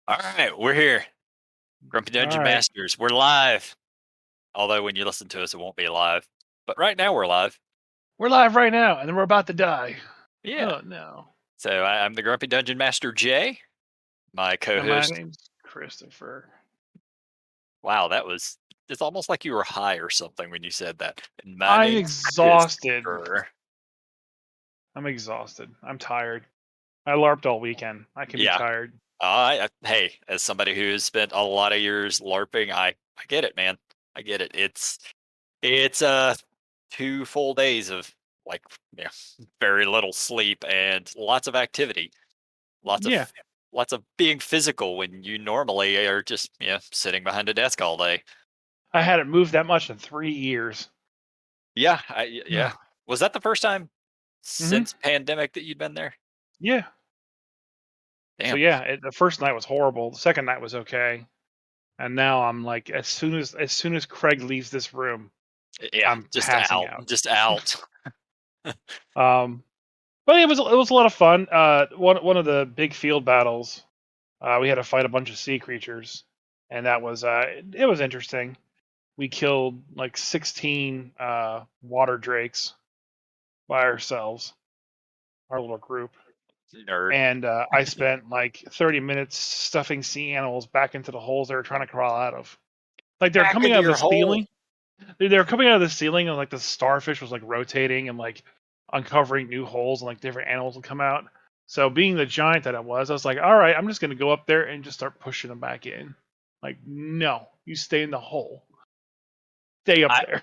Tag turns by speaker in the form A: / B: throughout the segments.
A: All right, we're here. Grumpy
B: All
A: Dungeon
B: right.
A: Masters. We're live. Although when you listen to us, it won't be live. But right now we're live.
B: We're live right now, and then we're about to die.
A: Yeah.
B: Oh, no.
A: So I'm the Grumpy Dungeon Master Jay. My
B: And my
A: co-host.
B: name's Christopher.
A: Wow, that was. It's almost like you were high or something when you said that. And my
B: I'm
A: name's
B: exhausted.
A: Christopher.
B: I'm exhausted. I'm tired. I LARPed all weekend. I can be
A: Yeah.
B: tired.
A: Hey, as somebody who has spent a lot of years LARPing, I get it, man. I get it. It's 2 full days of like yeah, very little sleep and lots of activity. Lots
B: Yeah.
A: of lots of being physical when you normally are just sitting behind a desk all day.
B: I hadn't moved that much in 3 years.
A: Yeah. Was that the first time
B: hmm
A: since pandemic that you'd been there?
B: Yeah. So,
A: Damn.
B: yeah, the first night was horrible. The second night was okay. And now I'm like, as soon as Cr'aig leaves this room,
A: Yeah,
B: I'm
A: just
B: passing
A: out.
B: out.
A: Just out.
B: Um, but it was a lot of fun. One of the big field battles, we had to fight a bunch of sea creatures, and that was it was interesting. We killed like 16 water drakes by ourselves, our little group,
A: Nerd.
B: and I spent like 30 minutes stuffing sea animals back into the holes they were trying to crawl out of. Like they're
A: Back
B: coming
A: into
B: out of
A: your
B: the
A: hole.
B: ceiling. They were coming out of the ceiling, and like the starfish was like rotating and like uncovering new holes, and like different animals would come out. So being the giant that I was like, all right, I'm just gonna go up there and just start pushing them back in. Like, no, you stay in the hole. Stay up
A: I
B: there.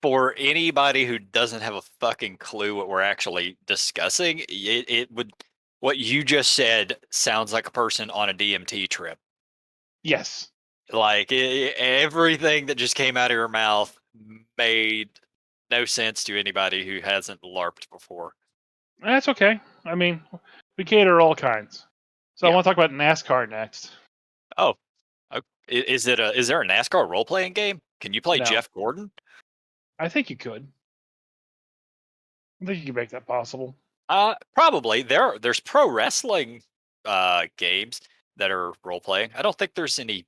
A: For anybody who doesn't have a fucking clue what we're actually discussing, it would what you just said sounds like a person on a DMT trip.
B: Yes,
A: Like everything that just came out of your mouth made no sense to anybody who hasn't LARPed before.
B: that's okay. I mean, we cater all kinds. So I
A: Yeah.
B: want to talk about NASCAR next.
A: Oh, is there a NASCAR role playing game? Can you play
B: No,
A: Jeff Gordon?
B: I think you could. I think you could make that possible.
A: Probably. There's pro wrestling games that are role playing. I don't think there's any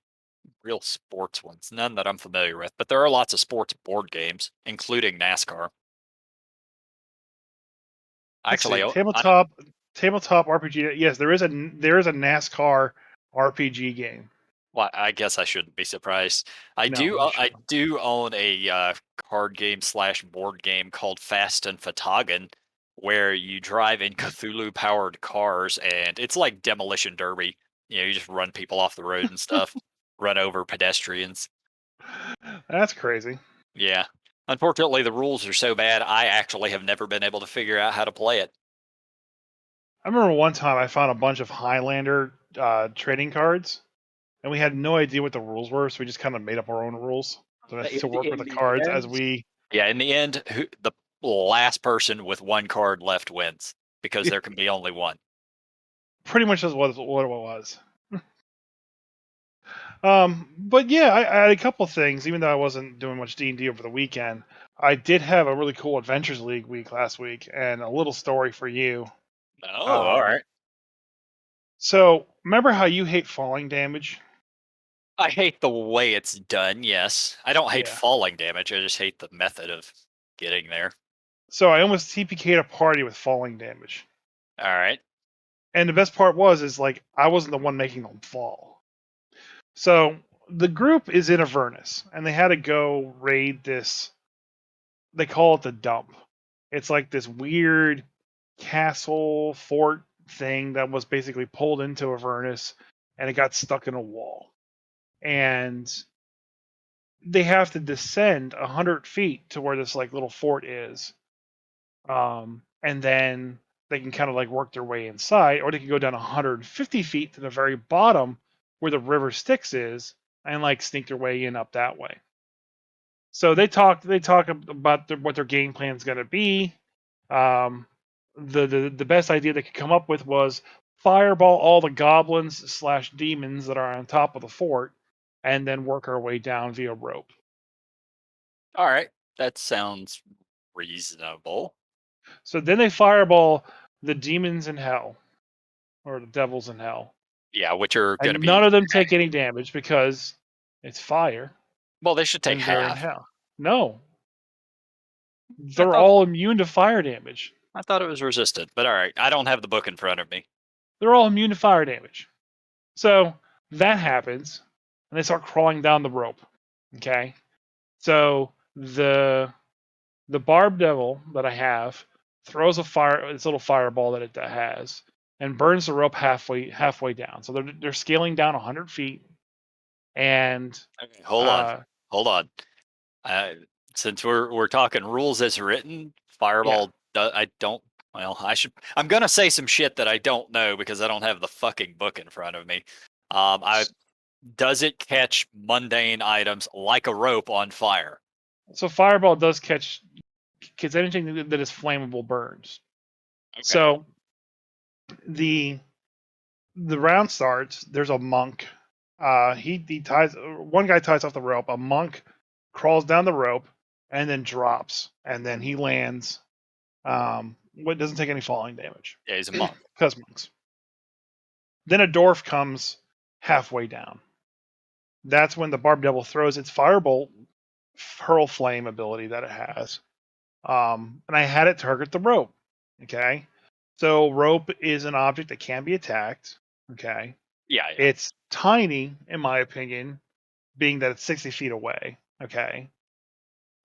A: real sports ones, none that I'm familiar with, but there are lots of sports board games, including NASCAR.
B: Let's see,
A: Actually,
B: tabletop RPG. Yes, there is a NASCAR RPG game.
A: well, I guess I shouldn't be surprised.
B: No, you
A: I
B: shouldn't.
A: do own a card game slash board game called Fast and Fatagan, where you drive in Cthulhu powered cars, and it's like demolition derby. You just run people off the road and stuff, run over pedestrians.
B: That's crazy.
A: Yeah. Unfortunately, the rules are so bad, I actually have never been able to figure out how to play it.
B: I remember one time I found a bunch of Highlander trading cards, and we had no idea what the rules were, so we just kind of made up our own rules to work with
A: In
B: the
A: the
B: cards as
A: end,
B: we.
A: yeah, in the end, the last person with one card left wins because there can be only one.
B: Pretty much that's what it was. But yeah, I had a couple things. Even though I wasn't doing much D&D over the weekend, I did have a really cool Adventures League week last week, and a little story for you.
A: Oh, all
B: Um,
A: right.
B: so remember how you hate falling damage?
A: I hate the way it's done, yes. I don't hate
B: Yeah.
A: falling damage, I just hate the method of getting there.
B: So I almost TPK'd a party with falling damage,
A: All right.
B: and the best part is like I wasn't the one making them fall. So the group is in Avernus, and they had to go raid this. They call it the dump. It's like this weird castle fort thing that was basically pulled into Avernus, and it got stuck in a wall. And they have to descend 100 feet to where this like little fort is, and then they can kind of like work their way inside, or they can go down 150 feet to the very bottom where the river Styx is, and like sneak their way in up that way. So they talk about what their game plan is going to be. Um, the best idea they could come up with was fireball all the goblins slash demons that are on top of the fort, and then work our way down via rope.
A: All right. That sounds reasonable.
B: So then they fireball the demons in hell, or the devils in hell.
A: Yeah, which are going to
B: And
A: be.
B: none of them take any damage because it's fire
A: Well, they should take
B: and they're in
A: half.
B: hell. No,
A: I
B: they're
A: thought
B: all immune to fire damage.
A: I thought it was resistant, but all right. I don't have the book in front of me.
B: They're all immune to fire damage. So that happens, and they start crawling down the rope. Okay, so the barb devil that I have throws this little fireball that it has, and burns the rope halfway down. So they're scaling down 100 feet, and
A: Okay, hold on,
B: uh,
A: hold on. Uh, since we're talking rules as written,
B: yeah.
A: Fireball. I don't. Well, I should. I'm gonna say some shit that I don't know because I don't have the fucking book in front of me. I does it catch mundane items like a rope on fire?
B: So fireball does catch because anything that is flammable burns.
A: Okay.
B: So the round starts. There's a monk. He ties one guy ties off the rope. A monk crawls down the rope and then drops, and then he lands. What doesn't take any falling damage
A: Yeah, he's a monk.
B: because monks. Then a dwarf comes halfway down. That's when the barb devil throws its firebolt hurl flame ability that it has. And I had it target the rope. Okay. So rope is an object that can be attacked. Okay.
A: Yeah, yeah.
B: It's tiny, in my opinion, being that it's 60 feet away. Okay.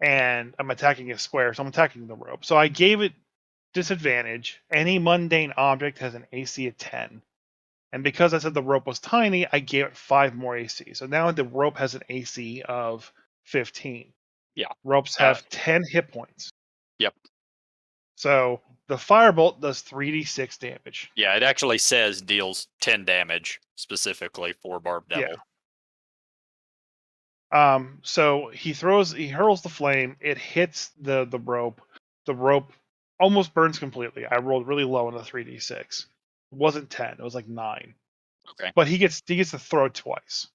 B: And I'm attacking a square, so I'm attacking the rope. So I gave it disadvantage. Any mundane object has an AC of 10. And because I said the rope was tiny, I gave it 5 more AC. So now the rope has an AC of 15.
A: Yeah.
B: Ropes
A: Uh,
B: have 10 hit points.
A: yep.
B: So the firebolt does 3d6 damage.
A: Yeah, it actually says deals 10 damage specifically for Barb
B: Yeah.
A: Devil.
B: So he hurls the flame. It hits the rope. The rope almost burns completely. I rolled really low on the 3d6. It wasn't 10. It was like 9.
A: Okay.
B: But he gets to throw twice.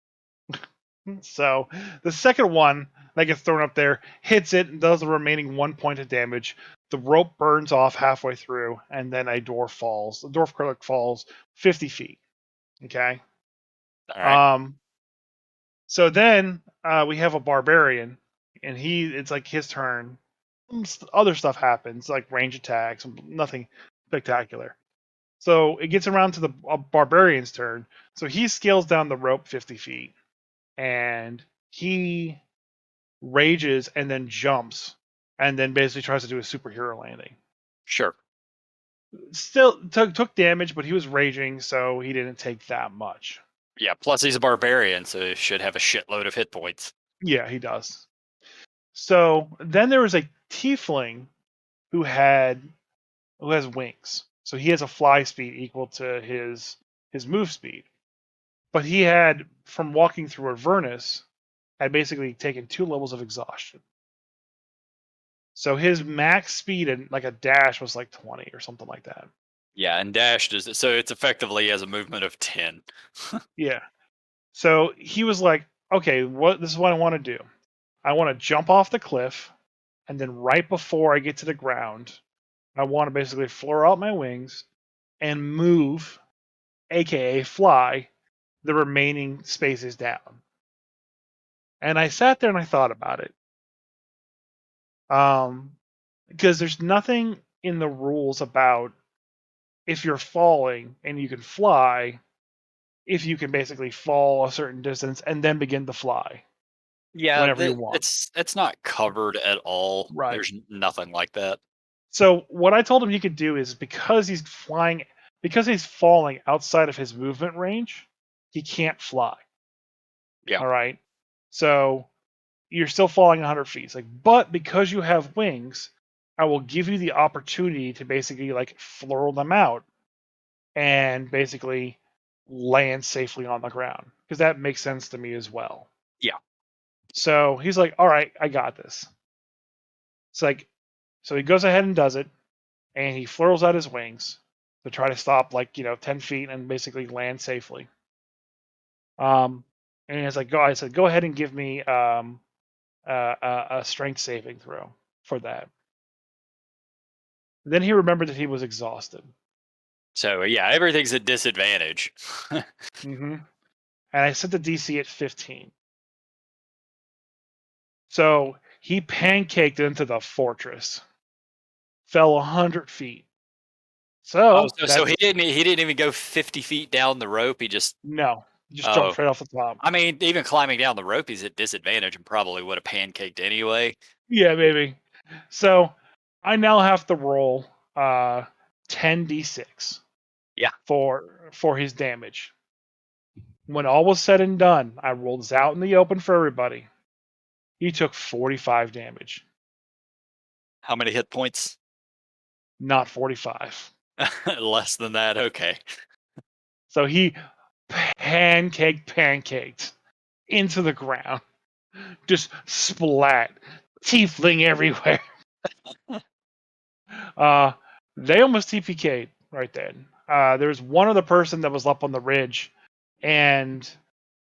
B: So the second one that gets thrown up there hits it and does the remaining 1 point of damage. The rope burns off halfway through, and then a dwarf falls. The dwarf Cr'aig falls 50 feet. Okay.
A: All right.
B: Um. So then we have a barbarian, and it's like his turn. Other stuff happens, like range attacks, nothing spectacular. So it gets around to the barbarian's turn. So he scales down the rope 50 feet, and he rages and then jumps and then basically tries to do a superhero landing.
A: Sure.
B: Still took damage, but he was raging, so he didn't take that much.
A: Yeah, plus he's a barbarian, so he should have a shitload of hit points.
B: Yeah, he does. So then there was a tiefling who has wings. So he has a fly speed equal to his move speed. But he had, from walking through Avernus, had basically taken 2 levels of exhaustion. So his max speed and like a dash was like 20 or something like that.
A: Yeah, and dash does so it's effectively as a movement of 10.
B: Yeah. So he was like, okay, this is what I want to do. I want to jump off the cliff, and then right before I get to the ground, I want to basically flare out my wings and move, aka fly, the remaining spaces down. And I sat there and I thought about it. Because there's nothing in the rules about if you're falling and you can fly, if you can basically fall a certain distance and then begin to fly
A: Yeah,
B: whenever you want.
A: it's not covered at all.
B: Right.
A: There's nothing like that.
B: So what I told him he could do is because he's falling outside of his movement range, he can't fly.
A: Yeah.
B: All right. So you're still falling 100 feet. It's like, but because you have wings, I will give you the opportunity to basically like flurl them out and basically land safely on the ground because that makes sense to me as well.
A: Yeah.
B: So he's like, all right, I got this. It's like, so he goes ahead and does it, and he flurls out his wings to try to stop 10 feet and basically land safely. And it's like, I said, go ahead and give me a strength saving throw for that. Then he remembered that he was exhausted.
A: So yeah, everything's a disadvantage.
B: And I set the DC at 15. So he pancaked into the fortress, fell 100 feet.
A: Oh,
B: So
A: so he
B: that's
A: didn't even go 50 feet down the rope. He just
B: no, just
A: oh,
B: jumped right off the top.
A: I mean, even climbing down the rope, he's at disadvantage and probably would have pancaked anyway.
B: Yeah, maybe. So I now have to roll 10d6
A: Yeah.
B: for his damage. When all was said and done, I rolled this out in the open for everybody. He took 45 damage,
A: How many hit points?
B: not 45.
A: Less than that. Okay.
B: So he pancaked into the ground, just splat, tiefling everywhere. Uh, they almost TPK'd right then. There was one other person that was up on the ridge, and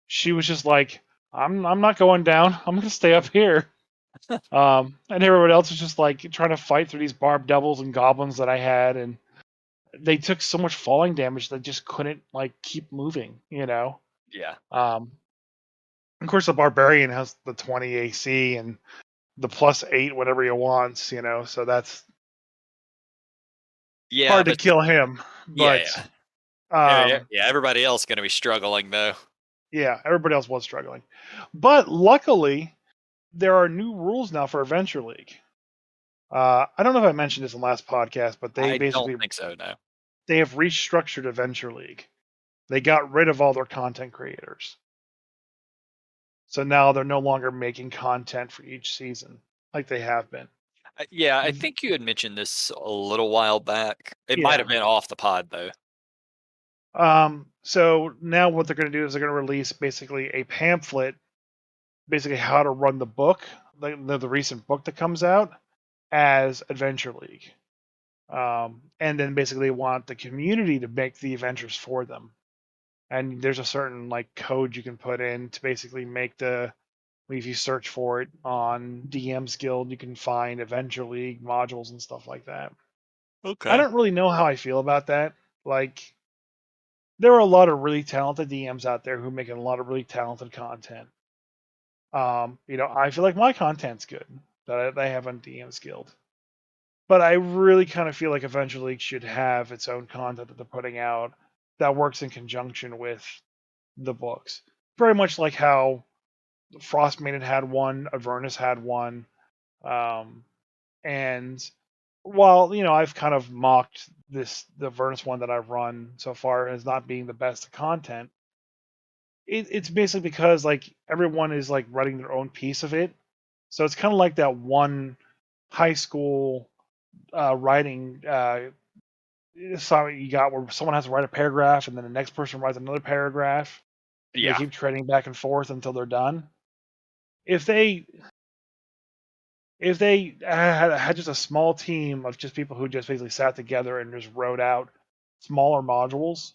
B: she was just like, I'm not going down. I'm gonna stay up here." And everyone else was just like trying to fight through these barbed devils and goblins that I had, and they took so much falling damage they just couldn't like keep moving.
A: Yeah.
B: Of course, the barbarian has the 20 AC and the +8 whatever he wants. So that's
A: Yeah,
B: hard to
A: but
B: kill him.
A: yeah,
B: But
A: yeah.
B: um,
A: Yeah, everybody else going to be struggling though.
B: yeah, everybody else was struggling. But luckily, there are new rules now for Adventure League. I don't know if I mentioned this in the last podcast, but they
A: I don't
B: basically
A: think so, no.
B: they have restructured Adventure League. They got rid of all their content creators. So now they're no longer making content for each season like they have been.
A: Yeah, I think you had mentioned this a little while back. It might have
B: Yeah.
A: been off the pod though.
B: So now what they're going to do is they're going to release basically a pamphlet, basically how to run the book, the recent book that comes out as Adventure League. And then basically they want the community to make the adventures for them. And there's a certain like code you can put in to basically make if you search for it on DM's Guild, you can find Adventure League modules and stuff like that. I
A: Okay.
B: don't really know how I feel about that. Like, there are a lot of really talented DMs out there who make a lot of really talented content. I feel like my content's good that I have on DM's Guild. But I really kind of feel like Adventure League should have its own content that they're putting out that works in conjunction with the books. Very much like how Frostmaiden had one, Avernus had one, and while I've kind of mocked the Avernus one that I've run so far as not being the best content, it's basically because like everyone is like running their own piece of it, so it's kind of like that one high school writing assignment you got where someone has to write a paragraph and then the next person writes another paragraph. They
A: Yeah.
B: keep trading back and forth until they're done. If they had just a small team of just people who just basically sat together and just wrote out smaller modules,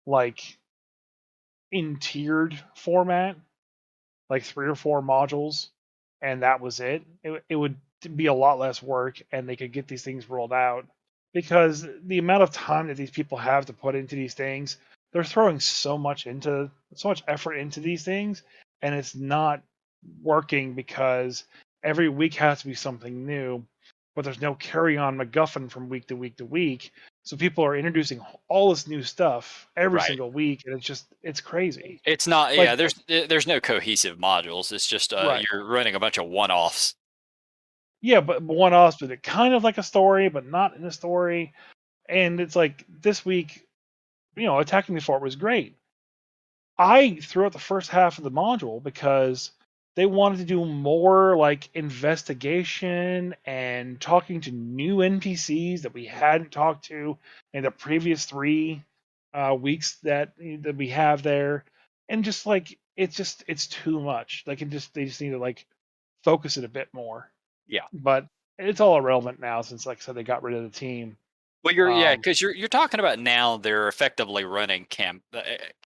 B: like in tiered format, like 3 or 4 modules, and that was it would be a lot less work, and they could get these things rolled out. Because the amount of time that these people have to put into these things, they're throwing so much effort into these things, and it's not working because every week has to be something new, but there's no carry on MacGuffin from week to week to week. So people are introducing all this new stuff every
A: Right.
B: single week, and it's crazy.
A: It's not
B: Like,
A: yeah, there's no cohesive modules. It's just
B: right.
A: you're running a bunch of one-offs.
B: Yeah, but one-offs, but it kind of like a story, but not in a story. And it's like this week, attacking the fort was great. I threw out the first half of the module because they wanted to do more like investigation and talking to new NPCs that we hadn't talked to in the previous 3 weeks that we have there, and just like it's too much. They just need to like focus it a bit more.
A: Yeah.
B: But it's all irrelevant now since, like I said, they got rid of the team.
A: Well,
B: Um,
A: because you're talking about now they're effectively running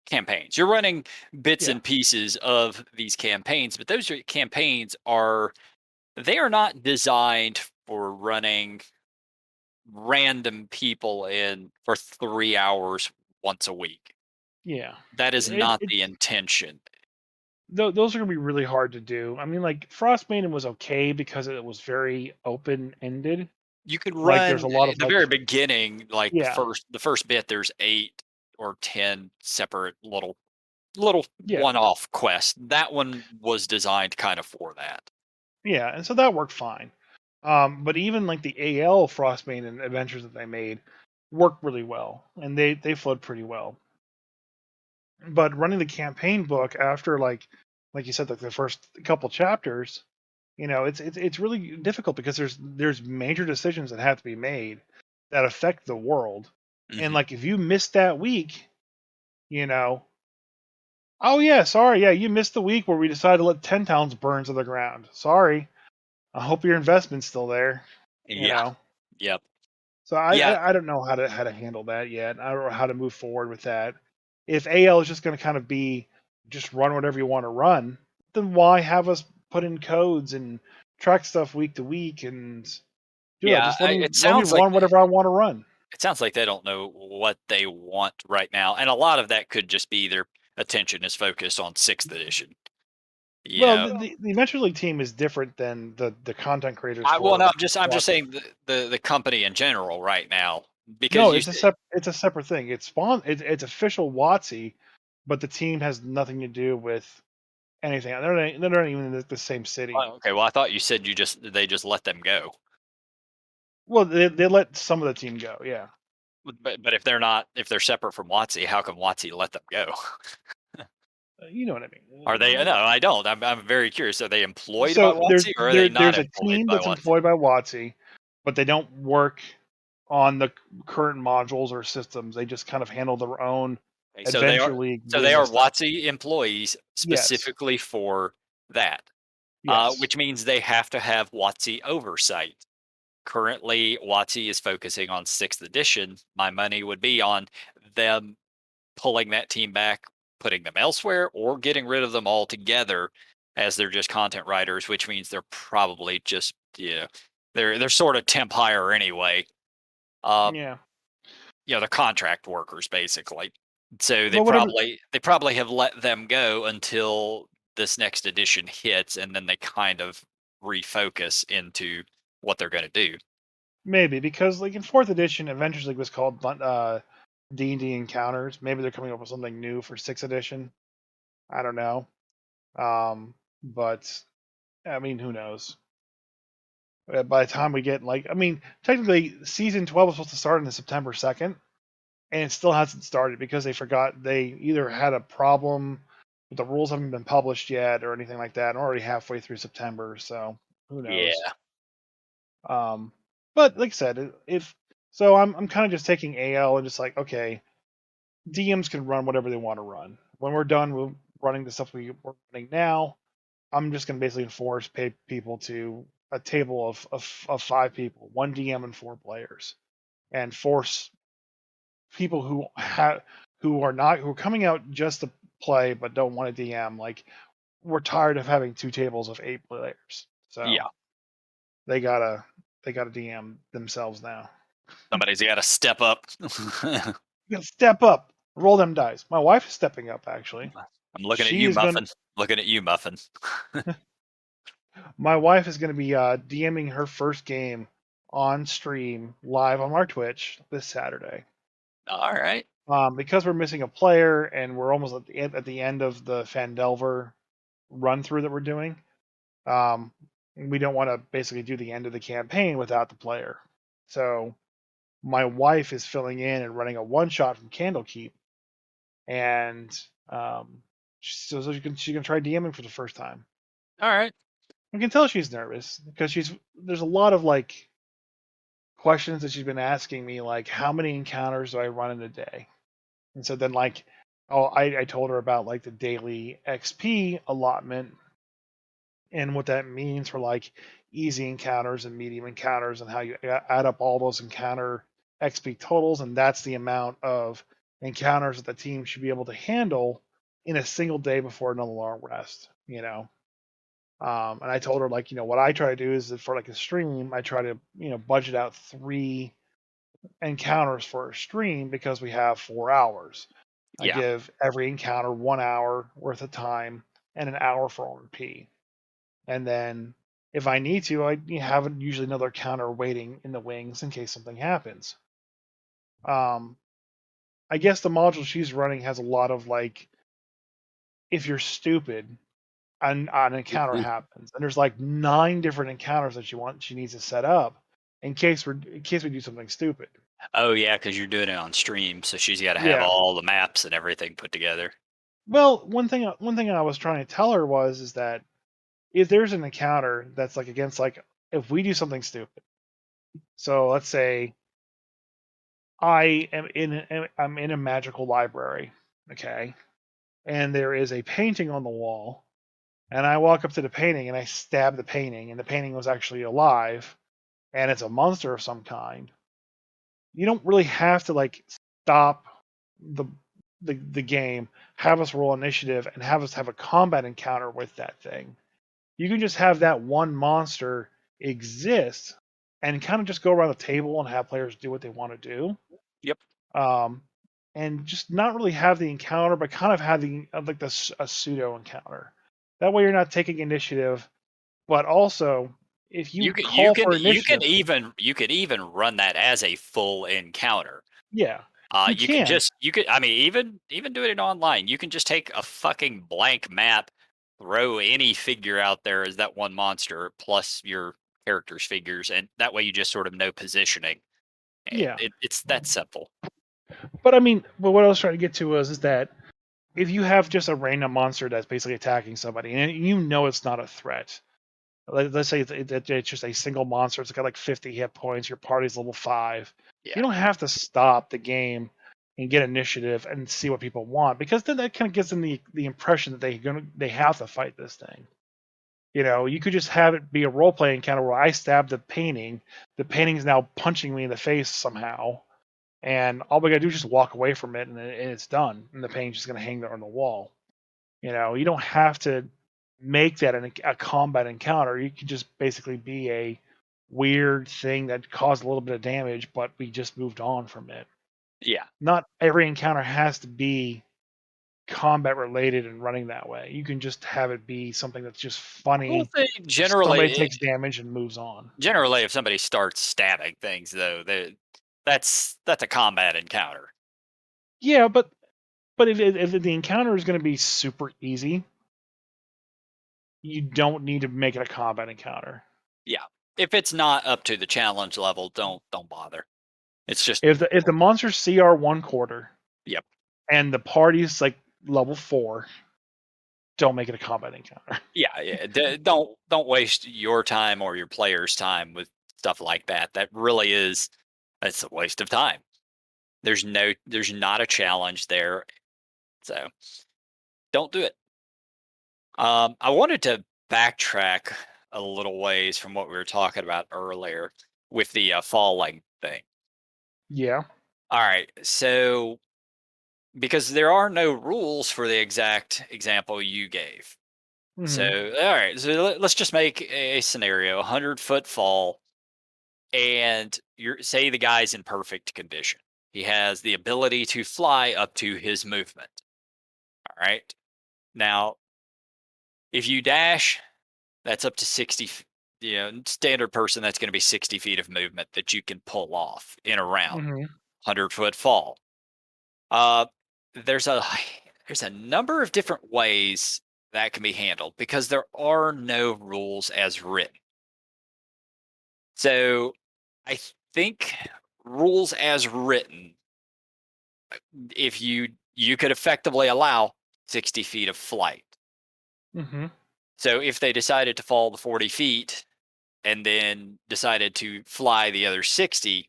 A: campaigns. You're running bits
B: yeah,
A: and pieces of these campaigns, but campaigns are they are not designed for running random people in for 3 hours once a week.
B: Yeah.
A: That is not
B: It
A: the intention.
B: those are gonna be really hard to do. I mean, like Frost Maiden was okay because it was very open ended.
A: You could
B: Like
A: run
B: there's a lot
A: in
B: of
A: the
B: like,
A: very beginning, like
B: yeah,
A: the first bit, there's 8 or 10 separate little
B: yeah,
A: one-off quests. That one was designed kind of for that.
B: yeah, and so that worked fine. But even like the AL Frost Maiden adventures that they made worked really well, and they flowed pretty well. But running the campaign book after like you said, like the first couple chapters, it's really difficult because there's major decisions that have to be made that affect the world. And
A: Mhm.
B: like if you miss that week, you know, oh yeah, sorry, yeah, you missed the week where we decided to let 10 towns burn to the ground. Sorry. I hope your investment's still there, you
A: Yeah.
B: know.
A: Yep.
B: So I,
A: Yeah.
B: I I don't know how to handle that yet. I don't know how to move forward with that. If AL is just going to kind of be just run whatever you want to run, then why have us put in codes and track stuff week to week and do that?
A: Yeah,
B: Just
A: it
B: let me
A: sounds like
B: run whatever I want to run.
A: they don't know what they want right now, and a lot of that could just be their attention is focused on 6th edition. You
B: Well,
A: know,
B: the Adventure League team is different than the content creators
A: I well,
B: for
A: no, I'm just
B: WotC.
A: saying the company in general right now because
B: No,
A: you
B: it's a separate thing. It's official WotC, but the team has nothing to do with anything. They're not even in the same city.
A: oh, okay, well, I thought you said they just let them go.
B: Well, they let some of the team go. Yeah,
A: But if they're separate from WotC, how come WotC let them go?
B: you know what I
A: Are they?
B: mean.
A: No, I don't. I'm very curious. Are they employed by
B: So
A: WotC or are they not
B: there's a
A: employed
B: team
A: by
B: that's
A: WotC?
B: employed by WotC, but they don't work on the current modules or systems. They just kind of handle their own
A: Okay,
B: Adventure League
A: so they
B: vanilla
A: are
B: stuff.
A: WotC employees
B: Yes,
A: specifically for that,
B: yes,
A: which means they have to have WotC oversight. Currently, WotC is focusing on 6th edition. My money would be on them pulling that team back, putting them elsewhere, or getting rid of them altogether as they're just content writers, which means they're probably just they're sort of temp hire anyway. Uh,
B: yeah.
A: they're contract workers basically. So
B: But whatever.
A: they probably have let them go until this next edition hits, and then they kind of refocus into what they're going to do.
B: Maybe because like in fourth edition, Adventures League was called D&D Encounters. Maybe they're coming up with something new for sixth edition. I don't know. But I mean, who knows? By the time we get like, I mean, technically season 12 was supposed to start on the September 2nd, and it still hasn't started because they forgot they either had a problem with the rules haven't been published yet or anything like that. And already halfway through September, so who knows?
A: Yeah.
B: Um, but like I said, if so, I'm kind of just taking AL and just like, okay, DMs can run whatever they want to run. When we're done with running the stuff we're running now, I'm just going to basically enforce pay people to a table of 5 people, one DM and 4 players, and force people who are coming out just to play but don't want to DM. Like we're tired of having 2 tables of 8 players, so
A: Yeah.
B: they gotta they gotta DM themselves now.
A: Somebody's got to step up.
B: You gotta step up, roll them dice. My wife is stepping up actually.
A: I'm looking at
B: She
A: you,
B: is going.
A: Muffin. Looking at you, Muffin.
B: My wife is going to be DMing her first game on stream live on our Twitch this Saturday.
A: All right.
B: Because we're missing a player and we're almost at the end of the Fandelver run through that we're doing. Um, we don't want to basically do the end of the campaign without the player. So my wife is filling in and running a one shot from Candlekeep, and so she can try DMing for the first time.
A: All right.
B: I can tell she's nervous because there's a lot of like questions that she's been asking me, like how many encounters do I run in a day? And so then like, oh, I told her about like the daily XP allotment and what that means for like easy encounters and medium encounters and how you add up all those encounter XP totals, and that's the amount of encounters that the team should be able to handle in a single day before another long rest. And I told her like, what I try to do is that for like a stream, I try to budget out 3 encounters for a stream because we have 4 hours. I
A: Yeah.
B: give every encounter 1 hour worth of time and an hour for RP. And then if I need to, I have usually another counter waiting in the wings in case something happens. Um, I guess the module she's running has a lot of like, if you're stupid, an encounter happens, and there's like 9 different encounters that she needs to set up in case we do something stupid.
A: Oh yeah, because you're doing it on stream, so she's got to have
B: Yeah.
A: all the maps and everything put together.
B: Well, one thing I was trying to tell her was is that if there's an encounter that's like against like if we do something stupid. So let's say I'm in a magical library, okay? And there is a painting on the wall, and I walk up to the painting and I stab the painting, and the painting was actually alive, and it's a monster of some kind. You don't really have to like stop the the game, have us roll initiative, and have us have a combat encounter with that thing. You can just have that one monster exist and kind of just go around the table and have players do what they want to do.
A: Yep.
B: Um, and just not really have the encounter, but kind of have the like a pseudo encounter. That way, you're not taking initiative, but also if
A: You
B: you
A: can you
B: call
A: can
B: for
A: you can
B: initiative,
A: even you could even run that as a full encounter.
B: yeah, you
A: You can
B: can,
A: just you could I mean even doing it online. You can just take a fucking blank map, throw any figure out there as that one monster plus your character's figures, and that way you just sort of know positioning. And
B: yeah.
A: it's that simple.
B: But I mean, but what I was trying to get to was is that if you have just a random monster that's basically attacking somebody, and you know it's not a threat. Let's say it's just a single monster. It's got like 50 hit points. Your party's level 5. You
A: Yeah.
B: don't have to stop the game and get initiative and see what people want because then that kind of gives them the impression that they have to fight this thing. You know, you could just have it be a role playing encounter where I stab the painting. The painting is now punching me in the face somehow, and all we gotta do is just walk away from it, and it's done. And the painting's just gonna hang there on the wall. You know, you don't have to make that a combat encounter. You could just basically be a weird thing that caused a little bit of damage, but we just moved on from it.
A: Yeah.
B: Not every encounter has to be combat related and running that way. You can just have it be something that's just
A: I will
B: funny.
A: say
B: Somebody takes damage and moves on.
A: generally if somebody starts stabbing things though, that's a combat encounter.
B: Yeah, but if the encounter is going to be super easy, you don't need to make it a combat encounter.
A: Yeah. If it's not up to the challenge level, don't bother. It's just
B: If the monster's CR 1/4
A: yep.
B: and the party's like level 4, don't make it a combat encounter.
A: Yeah, yeah. Don't waste your time or your player's time with stuff like that. That really is it's a waste of time. There's not a challenge there. So don't do it. I wanted to backtrack a little ways from what we were talking about earlier with the falling thing.
B: Yeah.
A: All right. So because there are no rules for the exact example you gave. So,
B: Hmm.
A: all right. So let's just make a scenario: 100-foot fall, and you're say the guy's in perfect condition. He has the ability to fly up to his movement. All right. Now, if you dash, that's up to 60. You know, standard person, that's going to be 60 feet of movement that you can pull off in a round.
B: Hmm.
A: 100-foot fall. Uh, there's a there's a number of different ways that can be handled because there are no rules as written. So I think rules as written, if you could effectively allow 60 feet of flight.
B: Hmm.
A: So if they decided to fall the 40 feet and then decided to fly the other 60,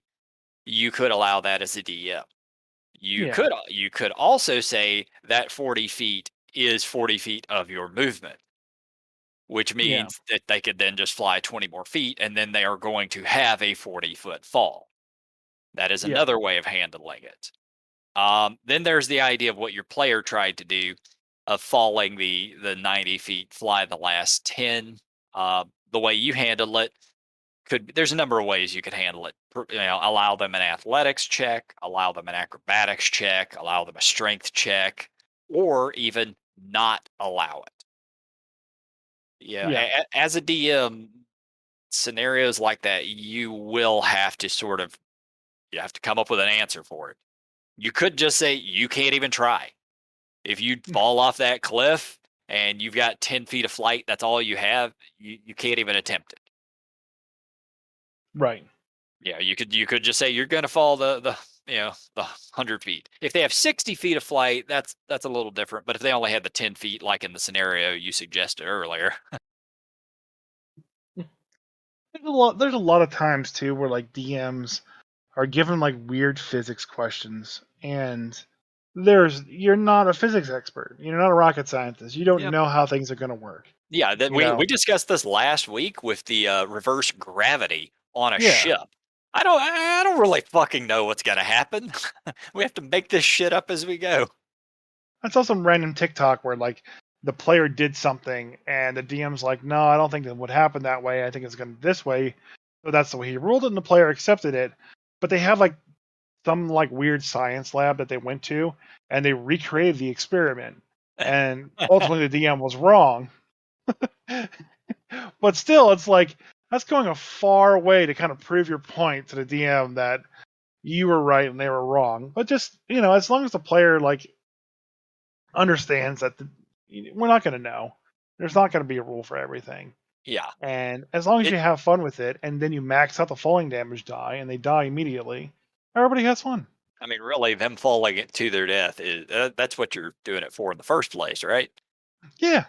A: you could allow that as a DM.
B: Yeah.
A: You could also say that 40 feet is 40 feet of your movement, which
B: Yeah.
A: means that they could then just fly 20 more feet and then they are going to have a 40-foot fall. That is
B: Yeah.
A: another way of handling it. Then there's the idea of what your player tried to do of falling the 90 feet, fly the last 10. The way you handle it, there's a number of ways you could handle it. Allow them an athletics check, allow them an acrobatics check, allow them a strength check, or even not allow it. Yeah,
B: Yeah.
A: as a DM, scenarios like that, you will have to you have to come up with an answer for it. You could just say you can't even try. If you fall off that cliff and you've got 10 feet of flight, that's all you have. You can't even attempt it.
B: Right.
A: Yeah, you could just say you're going to fall the 100 feet. If they have 60 feet of flight, that's a little different. But if they only had the 10 feet, like in the scenario you suggested earlier,
B: There's a lot of times too where like DMs are given like weird physics questions, and you're not a physics expert. You're not a rocket scientist. You don't
A: yeah,
B: know how things are going to work.
A: yeah, that
B: You
A: we
B: know.
A: discussed this last week with the reverse gravity on a
B: Yeah.
A: ship. I don't really fucking know what's gonna happen. We have to make this shit up as we go.
B: I saw some random TikTok where like the player did something and the DM's like, no, I don't think that would happen that way. I think it's going to this way. So that's the way he ruled it, and the player accepted it. But they have like some like weird science lab that they went to, and they recreated the experiment. And ultimately, the DM was wrong. But still, it's like that's going a far way to kind of prove your point to the DM that you were right and they were wrong. But just as long as the player like understands that we're not going to know. There's not going to be a rule for everything.
A: Yeah,
B: And as long as
A: it.
B: you have fun with it, and then you max out the falling damage die, and they die immediately, everybody has fun.
A: I mean, really, them falling to their death is that's what you're doing it for in the first place, right?
B: Yeah,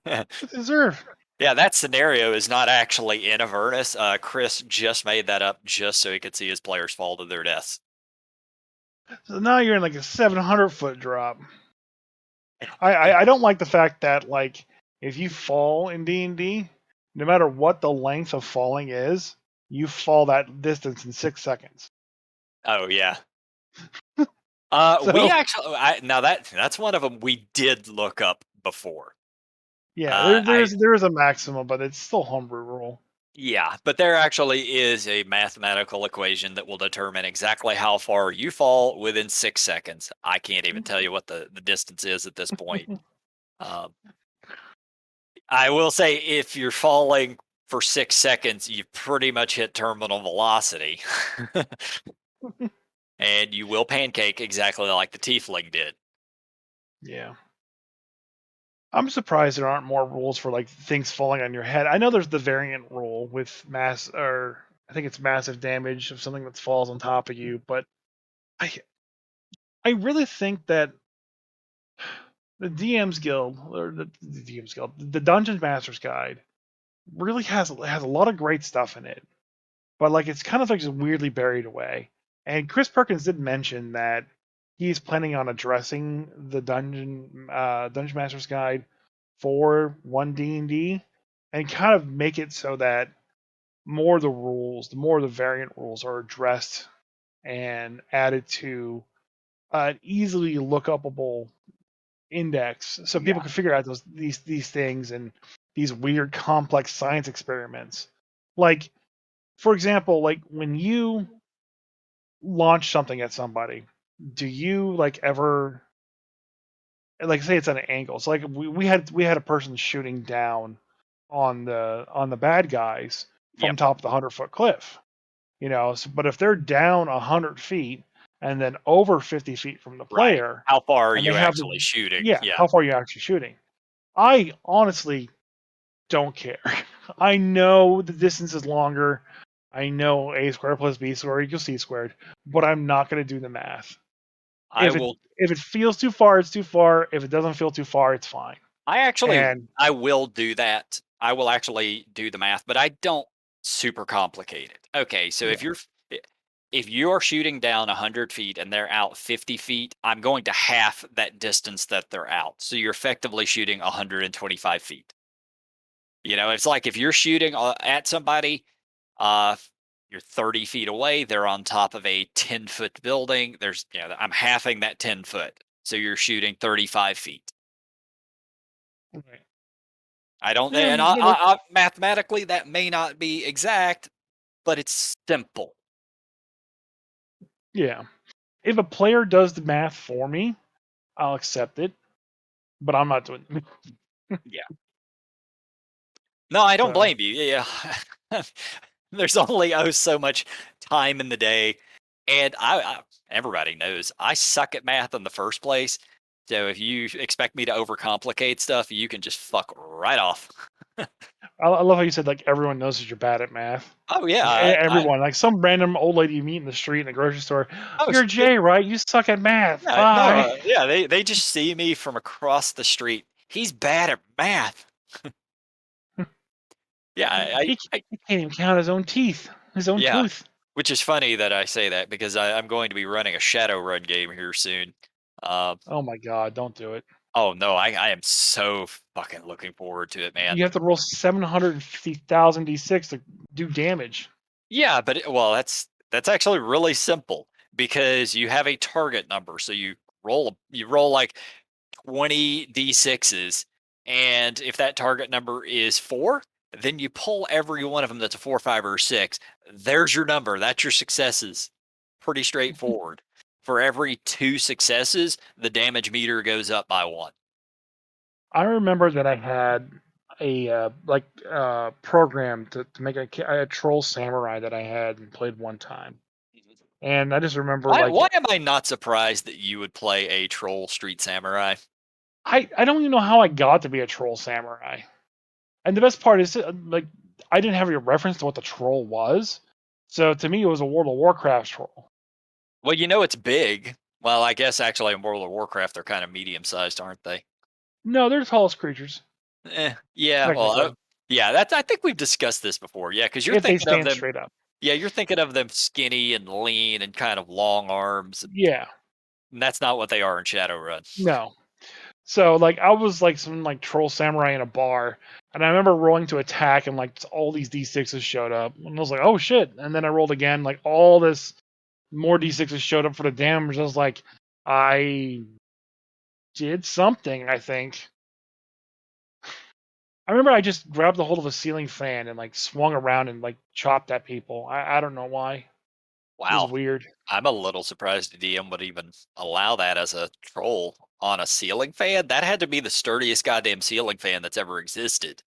B: they deserve.
A: Yeah, that scenario is not actually in Avernus. Chris just made that up just so he could see his players fall to their deaths.
B: So now you're in like a 700-foot drop. I don't like the fact that like if you fall in D&D, no matter what the length of falling is, you fall that distance in 6 seconds.
A: Oh yeah. We
B: So
A: actually now that's one of them we did look up before.
B: yeah,
A: Uh, I
B: there is a maximum, but it's still homebrew rule.
A: Yeah, but there actually is a mathematical equation that will determine exactly how far you fall within 6 seconds. I can't even tell you what the distance is at this point. Um, I will say if you're falling for 6 seconds, you've pretty much hit terminal velocity. And you will pancake exactly like the tiefling did.
B: Yeah. I'm surprised there aren't more rules for like things falling on your head. I know there's the variant rule with or I think it's massive damage of something that falls on top of you, but I I really think that the DM's Guild or the DM's Guild, the Dungeon Master's Guide really has a lot of great stuff in it, but like it's kind of like just weirdly buried away. And Chris Perkins did mention that he's planning on addressing the Dungeon Master's Guide for one D&D and kind of make it so that more of the rules, the more of the variant rules are addressed and added to an easily look upable index so people
A: Yeah.
B: can figure out these things and these weird complex science experiments. Like for example, like when you launch something at somebody, do you like ever like say it's at an angle? So like we had a person shooting down on the bad guys from
A: Yep.
B: top of the 100-foot cliff. But if they're down 100 feet and then over 50 feet from the
A: Right.
B: player,
A: How far are
B: and they
A: you
B: have the
A: actually shooting?
B: yeah,
A: Yeah.
B: how far are you actually shooting? I honestly don't care. I know the distance is longer. I know a squared plus b squared equals c squared, but I'm not going to do the math.
A: I
B: If it
A: will
B: if it feels too far, it's too far. If it doesn't feel too far, it's fine. And
A: I will do that. I will actually do the math, but I don't super complicate it. Okay, so
B: yeah,
A: if you're shooting down 100 feet and they're out 50 feet, I'm going to half that distance that they're out. So you're effectively shooting 125 feet. It's like if you're shooting at somebody, uh, you're 30 feet away, they're on top of a 10-foot building. I'm halving that 10 foot. So you're shooting 35 feet.
B: right.
A: I don't,
B: Yeah,
A: and
B: but like,
A: mathematically that may not be exact, but it's simple.
B: yeah, if a player does the math for me, I'll accept it, but I'm not doing it.
A: Yeah. No, I don't
B: So
A: blame you. Yeah. There's only so much time in the day, and everybody knows I suck at math in the first place. So if you expect me to overcomplicate stuff, you can just fuck right off.
B: I love how you said like everyone knows that you're bad at math.
A: Oh yeah,
B: Like everyone, like some random old lady you meet in the street in the grocery store.
A: oh
B: You're Jay, right? You suck at math.
A: yeah, no,
B: Bye.
A: yeah. They just see me from across the street. He's bad at math. Yeah,
B: He can't even count his own teeth, his own
A: yeah.
B: tooth.
A: Which is funny that I say that because I'm going to be running a Shadowrun game here soon. Um,
B: Oh my god, don't do it.
A: oh no, I am so fucking looking forward to it, man.
B: You have to roll 750,000 d6 to do damage.
A: Yeah, but well, that's actually really simple because you have a target number. So you roll like 20 d6s, and if that target number is 4, then you pull every one of them that's a 4, 5, or 6. There's your number. That's your successes. Pretty straightforward. For every 2 successes, the damage meter goes up by 1.
B: I remember that I had a program to make a troll samurai that I had and played one time, and I just remember
A: Why am I not surprised that you would play a troll street samurai?
B: I don't even know how I got to be a troll samurai. And the best part is like I didn't have a reference to what the troll was, so to me it was a World of Warcraft troll.
A: Well, you know it's big. Well, I guess actually in World of Warcraft they're kind of medium sized, aren't they?
B: No, they're the tallest creatures
A: Yeah. Well,
B: technically
A: yeah. That's. I think we've discussed this before. Yeah, because you're
B: if they
A: thinking of
B: stand
A: them.
B: straight up.
A: Yeah, you're thinking of them skinny and lean and kind of long arms.
B: Yeah,
A: And that's not what they are in Shadowrun.
B: no. So like I was like some like troll samurai in a bar, and I remember rolling to attack, and like all these d6s showed up, and I was like, oh shit! And then I rolled again, like all this more d6s showed up for the damage. I was like, I did something, I think. I remember I just grabbed the hold of a ceiling fan and like swung around and like chopped at people. I don't know why. It was
A: Wow.
B: weird.
A: I'm a little surprised the DM would even allow that as a troll on a ceiling fan. That had to be the sturdiest goddamn ceiling fan that's ever existed.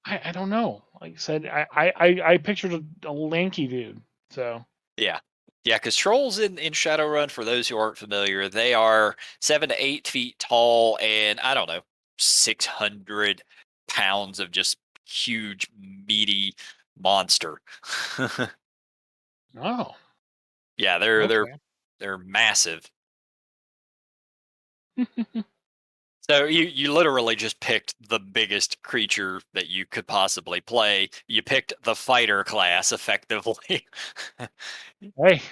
B: I don't know. Like I said, I pictured a lanky dude. So
A: Yeah. Yeah, because trolls in Shadowrun, for those who aren't familiar, they are 7 to 8 feet tall and I don't know, 600 pounds of just huge, meaty monster.
B: oh
A: Yeah, they're
B: okay.
A: they're massive. So you literally just picked the biggest creature that you could possibly play. You picked the fighter class effectively.
B: Hey,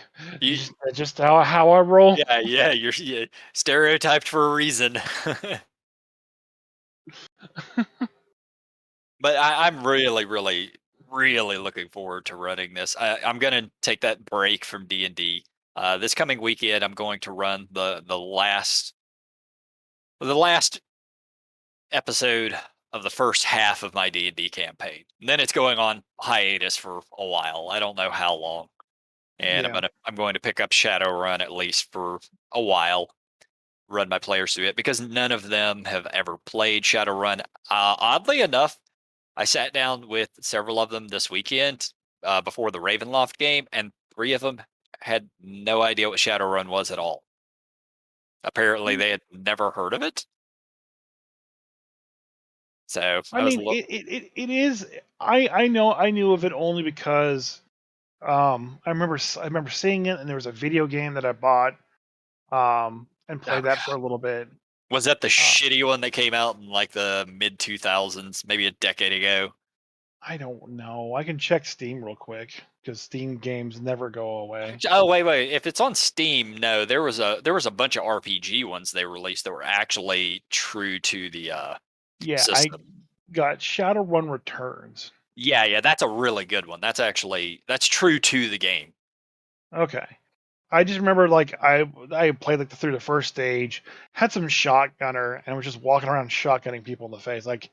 A: you,
B: that's just how I roll.
A: yeah, you're stereotyped for a reason. But I'm really, really, really looking forward to running this. I'm gonna take that break from D&D. This coming weekend, I'm going to run the last episode of the first half of my D&D campaign. And then it's going on hiatus for a while. I don't know how long. And
B: Yeah.
A: I'm going to pick up Shadowrun at least for a while, run my players through it because none of them have ever played Shadowrun. Oddly enough, I sat down with several of them this weekend before the Ravenloft game, and 3 of them had no idea what Shadowrun was at all. Apparently,
B: Mm,
A: they had never heard of it. So
B: I
A: I was a
B: mean,
A: little,
B: it is. I know I knew of it only because I remember seeing it, and there was a video game that I bought and
A: oh
B: played that for a little bit.
A: Was that the
B: Uh,
A: shitty one that came out in like the mid 2000s, maybe a decade ago?
B: I don't know. I can check Steam real quick because Steam games never go away.
A: Oh wait. If it's on Steam, no, there was a bunch of RPG ones they released that were actually true to the
B: Yeah, I
A: system.
B: got Shadowrun Returns.
A: Yeah, that's a really good one. That's true to the game.
B: Okay. I just remember like I played like through the first stage, had some shotgunner, and was just walking around shotgunning people in the face. Like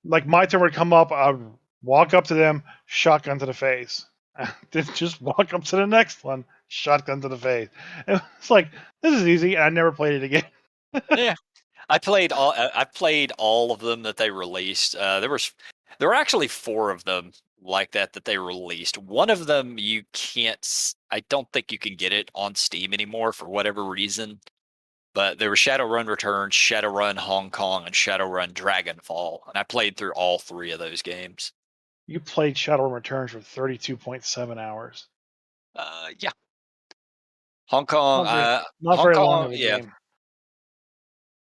B: Like my turn would come up, I'd walk up to them, shotgun to the face. Then just walk up to the next one, shotgun to the face. And it's like this is easy, and I never played it again.
A: Yeah. I played all of them that they released. There were actually 4 of them like that they released. One of them you can't I don't think you can get it on Steam anymore for whatever reason. But there was Shadowrun Returns, Shadowrun Hong Kong, and Shadowrun Dragonfall, and I played through all 3 of those games.
B: You played Shadowrun Returns for 32.7 hours.
A: Yeah, Hong Kong,
B: Not very long of a
A: Yeah,
B: game.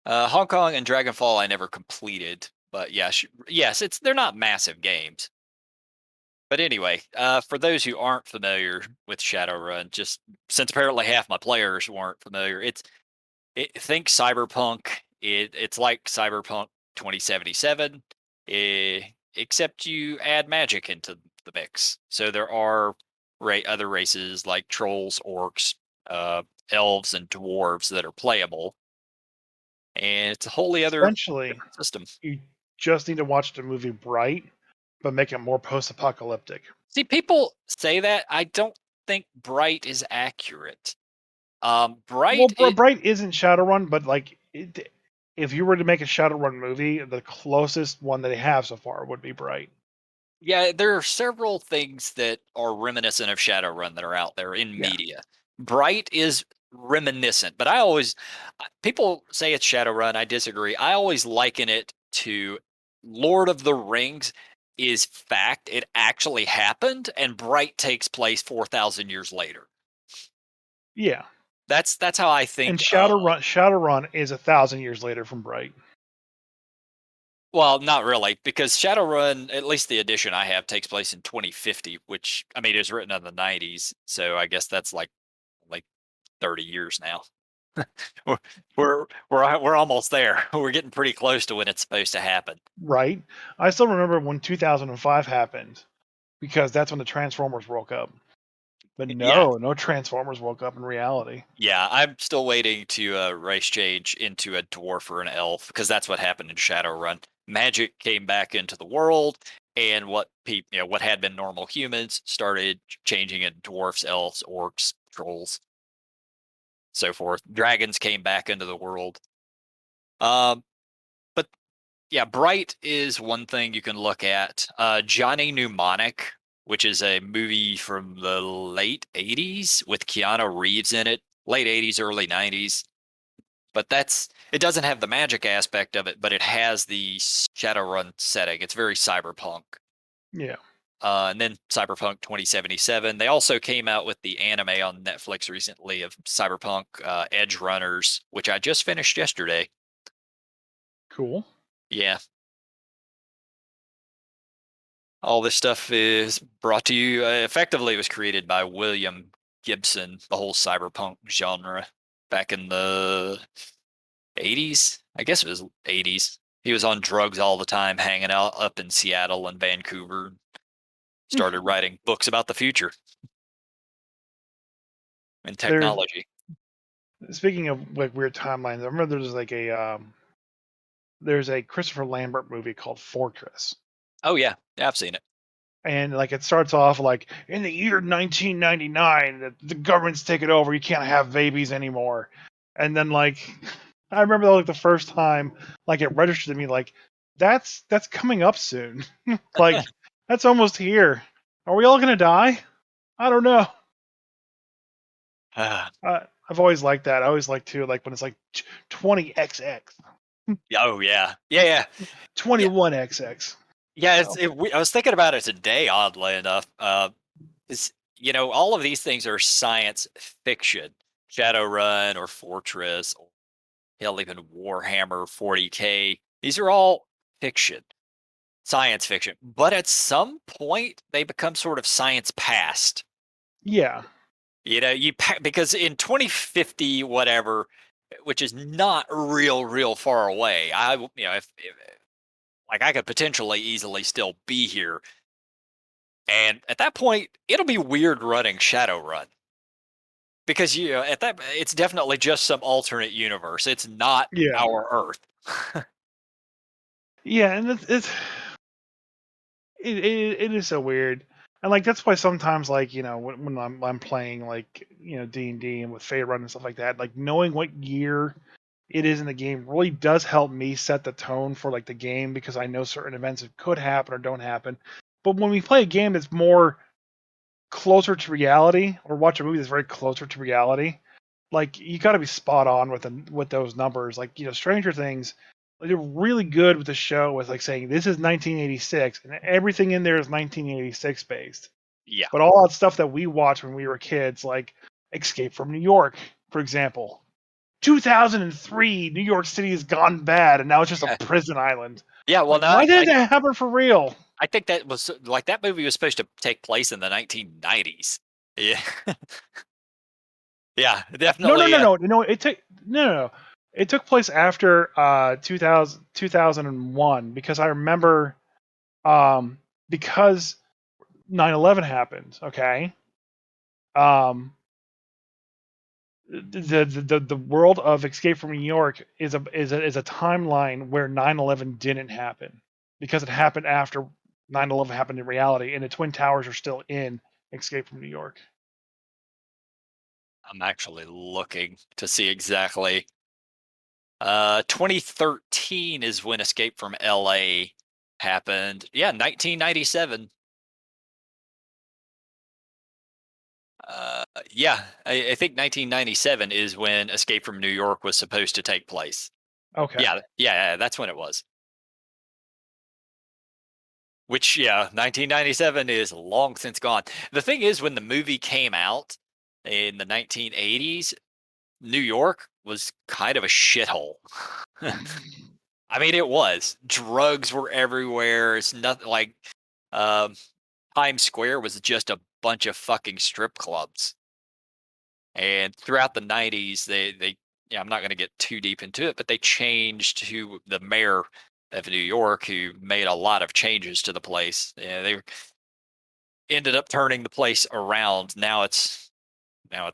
A: Hong Kong and Dragonfall I never completed, but yeah, yes, they're not massive games. But anyway, for those who aren't familiar with Shadowrun, just since apparently half my players weren't familiar, think Cyberpunk. It's like Cyberpunk 2077, except you add magic into the mix. So there are other races like trolls, orcs, elves, and dwarves that are playable, and it's a wholly other
B: Essentially,
A: different system.
B: you just need to watch the movie Bright, but make it more post-apocalyptic.
A: See, people say that. I don't think Bright is accurate.
B: Well,
A: Bright, it
B: Bright isn't Shadowrun, but like, if you were to make a Shadowrun movie, the closest one that they have so far would be Bright.
A: Yeah, there are several things that are reminiscent of Shadowrun that are out there in
B: Yeah,
A: media. Bright is reminiscent, but people say it's Shadowrun. I disagree. I always liken it to Lord of the Rings is fact. It actually happened, and Bright takes place 4,000 years later.
B: yeah.
A: That's how I
B: And
A: think.
B: Shadowrun is 1,000 years later from Bright.
A: Well, not really, because Shadowrun, at least the edition I have, takes place in 2050, which I mean is written in the 90s. So I guess that's like 30 years now. we're we're almost there. We're getting pretty close to when it's supposed to happen.
B: Right? I still remember when 2005 happened because that's when the Transformers woke up. But
A: Yeah,
B: no Transformers woke up in reality.
A: yeah. I'm still waiting to race change into a dwarf or an elf because that's what happened in Shadowrun. Magic came back into the world, and what had been normal humans started changing into dwarfs, elves, orcs, trolls, so forth. Dragons came back into the world. Um, but yeah, Bright is one thing you can look at. Johnny Mnemonic, which is a movie from the late 80s with Keanu Reeves in it, late 80s, early 90s. But it doesn't have the magic aspect of it, but it has the Shadowrun setting. It's very cyberpunk.
B: Yeah.
A: And then Cyberpunk 2077. They also came out with the anime on Netflix recently of Cyberpunk Edge Runners, which I just finished yesterday.
B: Cool.
A: Yeah, all this stuff is brought to you. Effectively, it was created by William Gibson, the whole cyberpunk genre back in the 80s. I guess it was 80s. He was on drugs all the time, hanging out up in Seattle and Vancouver. Started writing books about the future and
B: There's
A: technology.
B: Speaking of like weird timelines, I remember there's a Christopher Lambert movie called Fortress.
A: Oh yeah, I've seen it.
B: And like it starts off like in the year 1999, the government's taken over. You can't have babies anymore. And then like I remember like the first time like it registered to me like that's coming up soon. Like that's almost here. Are we all gonna die? I don't know. I've always liked that. I always like to like when it's like 20XX,
A: Oh yeah.
B: 21XX.
A: Yeah,
B: Oh,
A: I was thinking about it today, oddly enough. Is all of these things are science fiction, Shadowrun or Fortress, or hell, even Warhammer 40K. These are all fiction, science fiction. But at some point, they become sort of science past.
B: yeah,
A: Because in 2050, whatever, which is not real far away. If like I could potentially easily still be here. And at that point, it'll be weird running Shadowrun because at that it's definitely just some alternate universe. It's not
B: yeah.
A: our Earth.
B: Yeah, and it is so weird, and like that's why sometimes like when I'm playing like D&D and with Faerun and stuff like that, like knowing what year it is in the game really does help me set the tone for like the game because I know certain events that could happen or don't happen. But when we play a game that's more closer to reality or watch a movie that's very closer to reality, like you got to be spot on with those numbers. Like Stranger Things, like, they're really good with the show with like saying this is 1986 and everything in there is 1986 based.
A: Yeah.
B: But all that stuff that we watched when we were kids, like Escape from New York, for example, 2003, New York City has gone bad, and now it's just a
A: Yeah.
B: prison island.
A: Yeah. Well,
B: Like,
A: no,
B: why did that happen for real?
A: I think that was like that movie was supposed to take place in the 1990s. Yeah. Yeah.
B: No, no,
A: Definitely.
B: no, no, no. No. It took place after 2001 because I remember because 9/11 happened. Okay, um, the world of Escape from New York is a timeline where 9/11 didn't happen because it happened after 9/11 happened in reality, and the Twin Towers are still in Escape from New York.
A: I'm actually looking to see exactly. 2013 is when Escape from LA happened. Yeah, 1997. Yeah, I think 1997 is when Escape from New York was supposed to take place.
B: Okay.
A: Yeah, that's when it was. Which, yeah, 1997 is long since gone. The thing is, when the movie came out in the 1980s, New York was kind of a shithole. I mean, it was. Drugs were everywhere. It's nothing like um, Times Square was just a bunch of fucking strip clubs. And throughout the 90s, they yeah, I'm not going to get too deep into it, but they changed to the mayor of New York who made a lot of changes to the place. Yeah, they ended up turning the place around. Now it's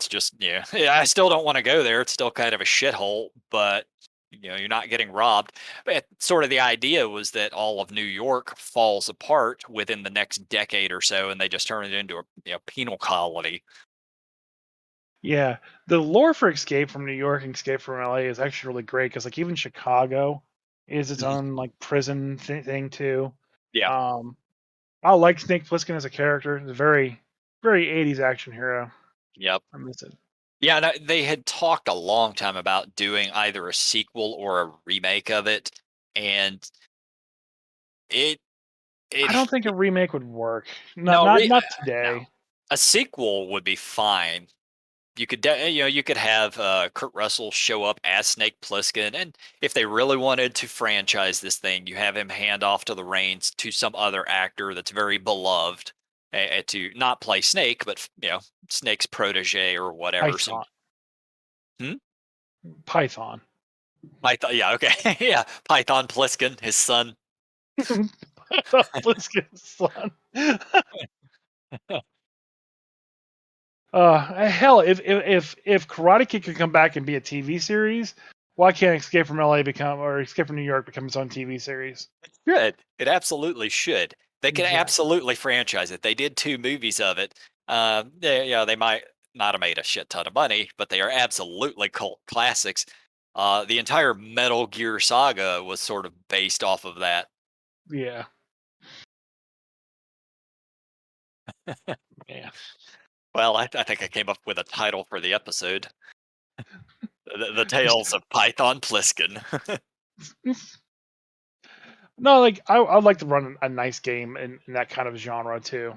A: just yeah, I still don't want to go there. It's still kind of a shithole, but you're not getting robbed. But sort of the idea was that all of New York falls apart within the next decade or so, and they just turn it into a penal colony.
B: Yeah, the lore for Escape from New York and Escape from LA is actually really great because like even Chicago is its
A: Mhm.
B: own like prison thing too.
A: Yeah.
B: Um, I like Snake Plissken as a character. He's a very 80s action hero.
A: Yep.
B: I miss it.
A: Yeah, and they had talked a long time about doing either a sequel or a remake of it, and it
B: I don't
A: it
B: think a remake would work. Not
A: no
B: not
A: re
B: not
A: no
B: today.
A: a sequel would be fine. You could you could have Kurt Russell show up as Snake Plissken, and if they really wanted to franchise this thing, you have him hand off to the reins to some other actor that's very beloved to not play Snake, but Snake's protege or whatever. Some
B: Python.
A: hmm?
B: Python.
A: Python, yeah, okay, yeah, Python Pliskin, his son.
B: Python Plisken's son. Hell, if Karate Kid could come back and be a TV series, why can't Escape from LA become or Escape from New York become its own TV series?
A: Should. It absolutely should. They could
B: Exactly.
A: absolutely franchise it. They did 2 movies of it. They might not have made a shit ton of money, but they are absolutely cult classics. The entire Metal Gear saga was sort of based off of that.
B: Yeah. Yeah.
A: Well, I think I came up with a title for the episode. The Tales of Python Pliskin.
B: No, like I'd like to run a nice game in that kind of genre too.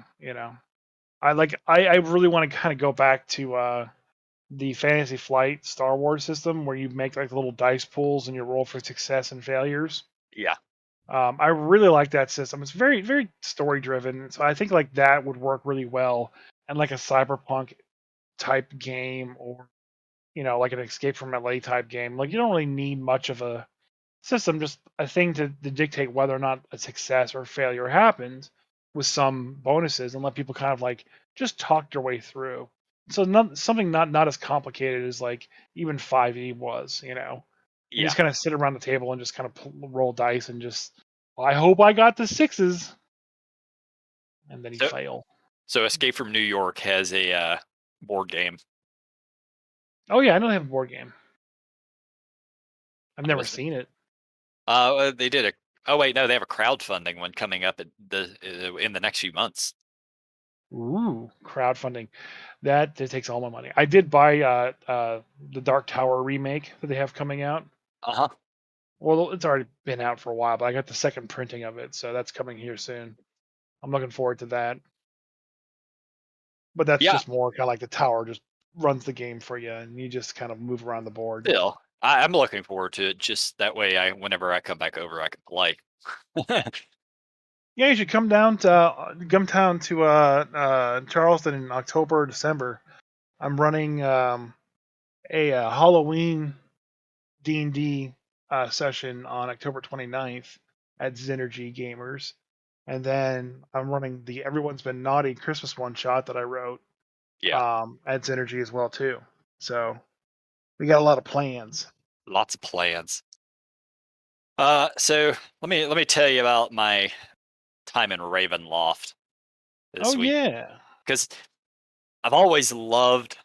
B: I really want to kind of go back to the Fantasy Flight Star Wars system where you make like little dice pools and you roll for success and failures.
A: Yeah.
B: I really like that system. It's very story driven, so I think like that would work really well and like a cyberpunk type game or like an Escape from LA type game. Like you don't really need much of a system, just a thing to dictate whether or not a success or failure happens with some bonuses and let people kind of like just talk their way through. So something not as complicated as like even 5e was. And
A: Yeah.
B: just kind of sit around the table and just kind of roll dice and just I hope I got the sixes. And then he'd
A: So,
B: fail.
A: so Escape from New York has a board game.
B: Oh yeah, I know they have a board game. I've
A: I
B: never
A: was
B: seen it.
A: they did a. Oh wait, no, they have a crowdfunding one coming up in the next few months.
B: Ooh, crowdfunding. That takes all my money. I did buy the Dark Tower remake that they have coming out.
A: Uh huh.
B: Well, it's already been out for a while, but I got the second printing of it, so that's coming here soon. I'm looking forward to that. But that's
A: Yeah.
B: just more kind of like the tower just runs the game for you, and you just kind of move around the board.
A: Still, I'm looking forward to it. Just that way, whenever I come back over, I can play.
B: Yeah, you should come down to Charleston in October, or December. I'm running a Halloween D&D session on October 29th at Synergy Gamers. And then I'm running the Everyone's Been Naughty Christmas one shot that I wrote
A: Yeah,
B: at Synergy as well too. So we got a lot of plans.
A: lots of plans. So let me tell you about my time in Ravenloft
B: Oh
A: this week
B: yeah.
A: because I've always loved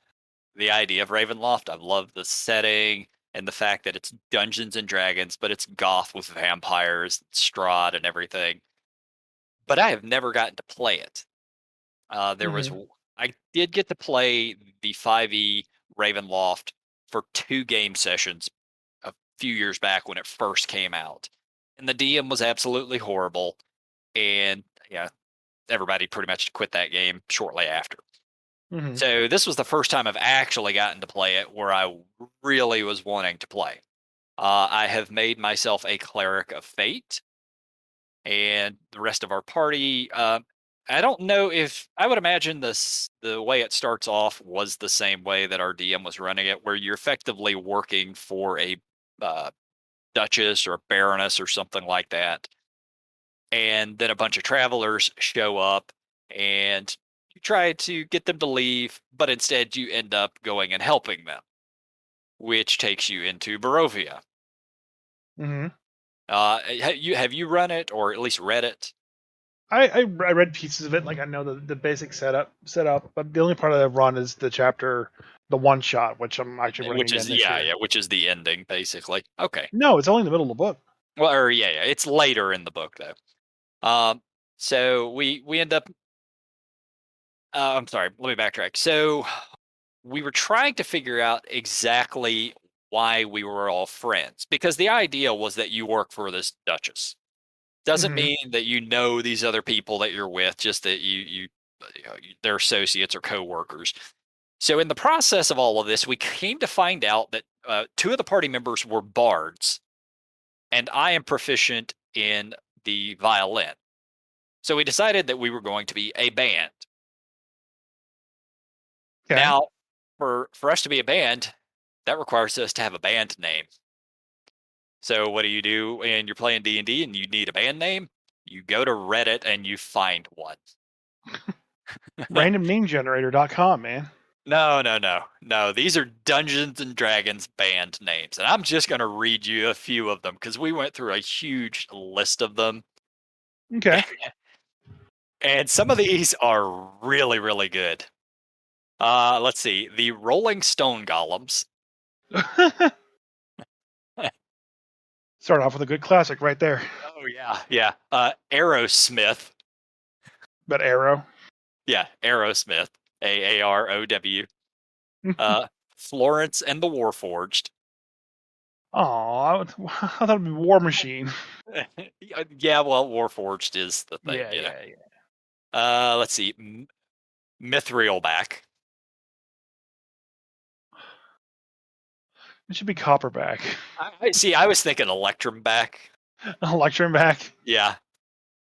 A: the idea of Ravenloft. I've loved the setting and the fact that it's Dungeons and Dragons, but it's goth with vampires, Strahd, and everything. But I have never gotten to play it.
B: Hmm.
A: I did get to play the 5e Ravenloft for 2 game sessions a few years back when it first came out, and the DM was absolutely horrible. And yeah, everybody pretty much quit that game shortly after.
B: Hmm.
A: So this was the first time I've actually gotten to play it where I really was wanting to play. I have made myself a cleric of fate, and the rest of our party. I don't know if I would imagine the way it starts off was the same way that our DM was running it, where you're effectively working for a uh, duchess or a baroness or something like that, and then a bunch of travelers show up, and you try to get them to leave, but instead you end up going and helping them, which takes you into Barovia.
B: Hmm.
A: Have you run it or at least read it?
B: I read pieces of it, like I know the basic setup, but the only part that I've run is the chapter, the one shot, which I'm actually running
A: Which
B: again
A: is
B: this
A: yeah,
B: year.
A: yeah, which is the ending basically. Okay.
B: No, it's only in the middle of the book.
A: Well, or yeah, yeah, it's later in the book though. So we end up. I'm sorry. Let me backtrack. So we were trying to figure out exactly why we were all friends because the idea was that you work for this duchess. Doesn't
B: Hmm.
A: mean that you know these other people that you're with, just that they're associates or coworkers. So in the process of all of this, we came to find out that 2 of the party members were bards, and I am proficient in the violin. So we decided that we were going to be a band.
B: Okay.
A: Now, for us to be a band, that requires us to have a band name. So what do you do when you're playing D&D and you need a band name? You go to Reddit and you find one.
B: Randomnamegenerator.com, man.
A: No, no, no. No, these are Dungeons and Dragons band names. And I'm just going to read you a few of them because we went through a huge list of them.
B: Okay.
A: And some of these are really, really good. Let's see. The Rolling Stone Golems.
B: Start off with a good classic right there.
A: Oh, yeah. Yeah. Aerosmith.
B: But Arrow.
A: Yeah. Aerosmith. AAROW. Uh, Florence and the Warforged.
B: Oh, I thought it'd be War Machine.
A: Yeah, well, Warforged is the thing,
B: Yeah,
A: you know.
B: yeah, yeah.
A: Let's see. Mithrielback.
B: It should be Copperback.
A: I see. I was thinking Electrum back.
B: Electrum back.
A: Yeah.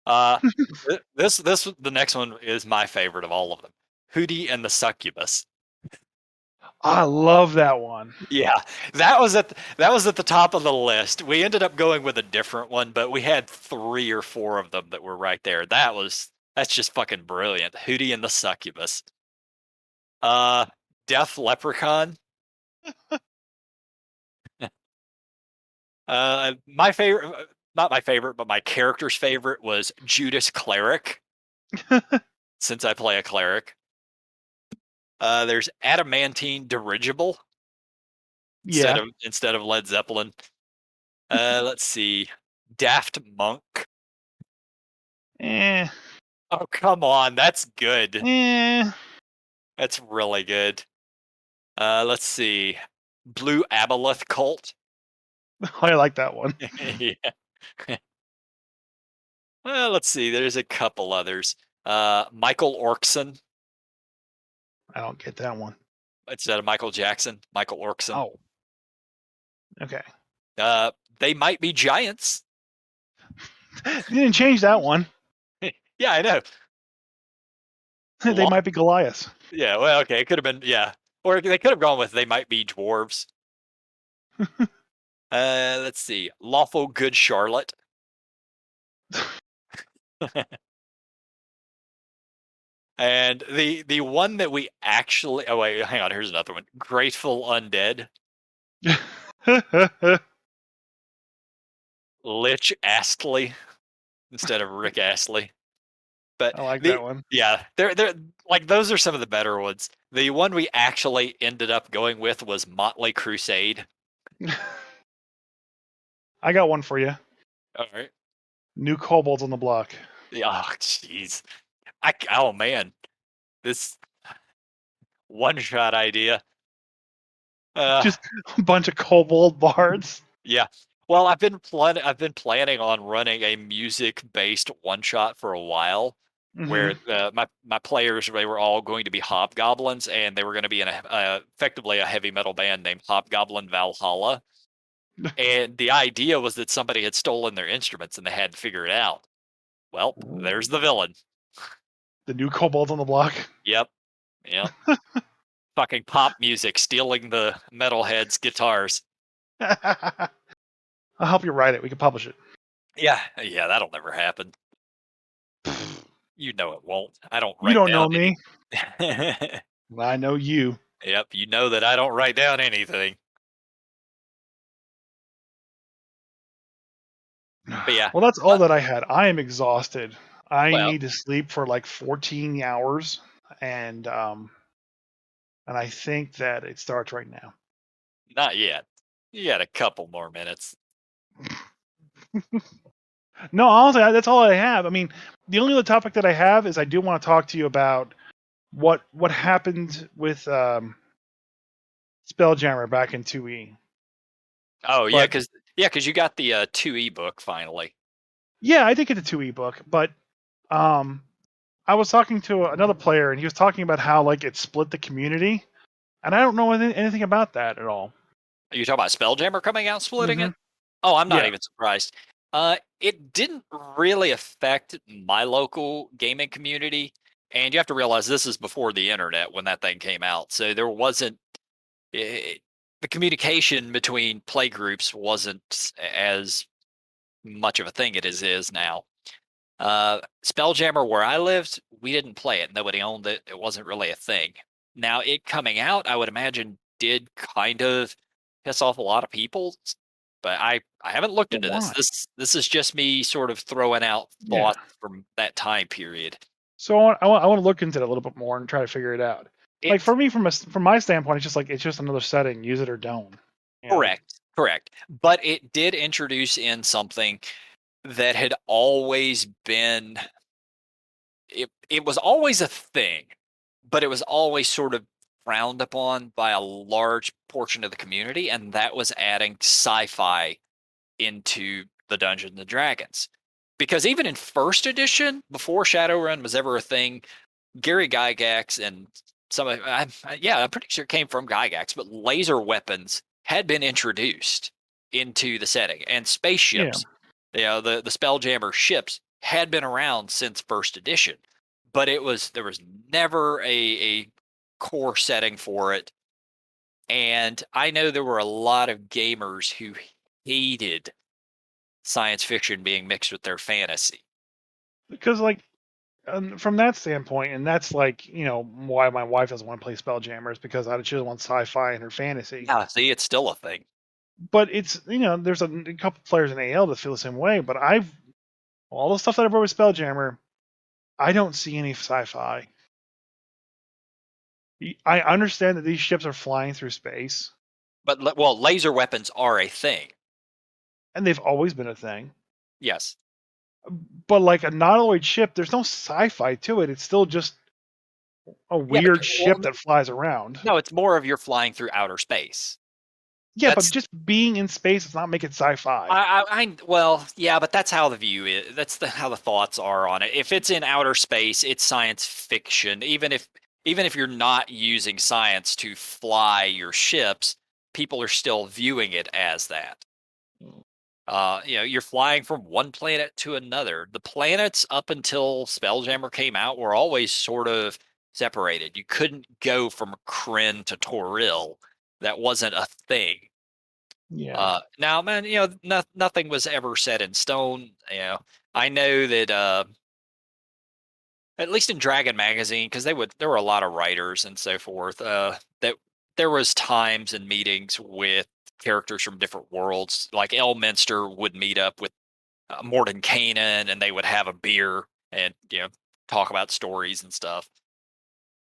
A: The next one is my favorite of all of them. Hootie and the Succubus.
B: I love that one.
A: Yeah, that was at the top of the list. We ended up going with a different one, but we had 3 or 4 of them that were right there. That's just fucking brilliant. Hootie and the Succubus. Uh, Death Leprechaun. My favorite. not my favorite, but my character's favorite was Judas Cleric, since I play a cleric. There's Adamantine Dirigible
B: Yeah.
A: instead of Led Zeppelin. Let's see, Daft Monk.
B: Eh.
A: Oh, come on, that's good.
B: Eh.
A: That's really good. Let's see, Blue Aboleth Cult.
B: I like that one.
A: Yeah. Well, let's see. There's a couple others. Michael Orkson
B: I don't get that one.
A: instead of Michael Jackson. Michael Orkson.
B: Oh. Okay.
A: Uh, they might be giants.
B: You didn't change that one.
A: Yeah, I know.
B: They
A: Law-
B: might be Goliaths.
A: yeah, well, okay, it could have been, yeah, or they could have gone with they might be dwarves. Let's see. Lawful Good Charlotte. And the one that we actually, oh wait, hang on, here's another one. Grateful Undead. Lich Astley instead of Rick Astley. But
B: I like
A: the
B: that one.
A: yeah, they're like those are some of the better ones. The one we actually ended up going with was Motley Crusade.
B: I got one for you.
A: All right.
B: New kobolds on the block.
A: Yeah, oh, jeez. Oh man, this one shot idea. Uh,
B: Just a bunch of kobold bards.
A: yeah. Well, I've been planning on running a music based one shot for a while,
B: Hmm.
A: where my players they were all going to be hobgoblins and they were going to be in effectively a heavy metal band named Hobgoblin Valhalla. And the idea was that somebody had stolen their instruments and they had to figure it out. Well, there's the villain.
B: The new kobolds on the block.
A: Yep. Yep. Fucking pop music stealing the metalheads' guitars.
B: I'll help you write it. We can publish it.
A: Yeah. Yeah, that'll never happen. You know it won't. I don't
B: You
A: write
B: don't
A: down
B: know me.
A: any.
B: I know you.
A: Yep. You know that I don't write down anything. But yeah.
B: Well, that's all
A: Uh,
B: that I had. I am exhausted. I
A: well,
B: need to sleep for like 14 hours, and I think that it starts right now.
A: not yet. You got a couple more minutes.
B: No, honestly, that's all I have. I mean, the only other topic that I have is I do want to talk to you about what happened with Spelljammer back in 2E.
A: Oh
B: But
A: yeah, because you got the 2E book finally.
B: yeah, I did get the 2E book, but um, I was talking to another player, and he was talking about how like it split the community, and I don't know anything about that at all.
A: Are you talking about Spelljammer coming out, splitting
B: Hmm.
A: it? Oh, I'm not
B: Yeah.
A: even surprised. It didn't really affect my local gaming community, and you have to realize this is before the internet when that thing came out, so there wasn't it, the communication between play groups wasn't as much of a thing it is now. Spelljammer, where I lived, we didn't play it. Nobody owned it. It wasn't really a thing. Now, it coming out, I would imagine, did kind of piss off a lot of people, but I haven't looked
B: But
A: into this.
B: why?
A: This is just me sort of throwing out
B: Yeah.
A: thoughts from that time period.
B: So I want to look into it a little bit more and try to figure it out. Like
A: It
B: for me, from my standpoint, it's just like it's just another setting. Use it or don't. You know.
A: correct, but it did introduce in something that had always been it was always a thing, but it was always sort of frowned upon by a large portion of the community, and that was adding sci-fi into the Dungeons and Dragons. Because even in first edition, before Shadowrun was ever a thing, Gary Gygax and I'm pretty sure it came from Gygax, but laser weapons had been introduced into the setting, and
B: Yeah.
A: spaceships, the Spelljammer ships had been around since first edition, but there was never a core setting for it. And I know there were a lot of gamers who hated science fiction being mixed with their fantasy.
B: Because like from that standpoint, and that's like why my wife doesn't want to play Spelljammer is because she doesn't want sci-fi in her fantasy.
A: Yeah, see, it's still a thing.
B: but it's there's a couple players in AL that feel the same way. But all the stuff that I've read with Spelljammer, I don't see any sci-fi. I understand that these ships are flying through space,
A: But well, laser weapons are a thing.
B: and they've always been a thing.
A: Yes.
B: But like a non-alloyed ship, there's no sci-fi to it. It's still just a
A: Yeah,
B: weird ship that flies around.
A: no, it's more of you're flying through outer space.
B: Yeah, but
A: That's
B: just being in space does not make it sci-fi.
A: well, yeah, but that's how the view is. That's how the thoughts are on it. If it's in outer space, it's science fiction. Even if you're not using science to fly your ships, people are still viewing it as that. You're flying from one planet to another. The planets up until Spelljammer came out were always sort of separated. You couldn't go from Kryn to Toril. That wasn't a thing.
B: Yeah.
A: Now, man, nothing was ever set in stone. I know that at least in Dragon magazine, because there were a lot of writers and so forth. That there was times and meetings with characters from different worlds. Like Elminster would meet up with Mordenkainen, and they would have a beer and talk about stories and stuff.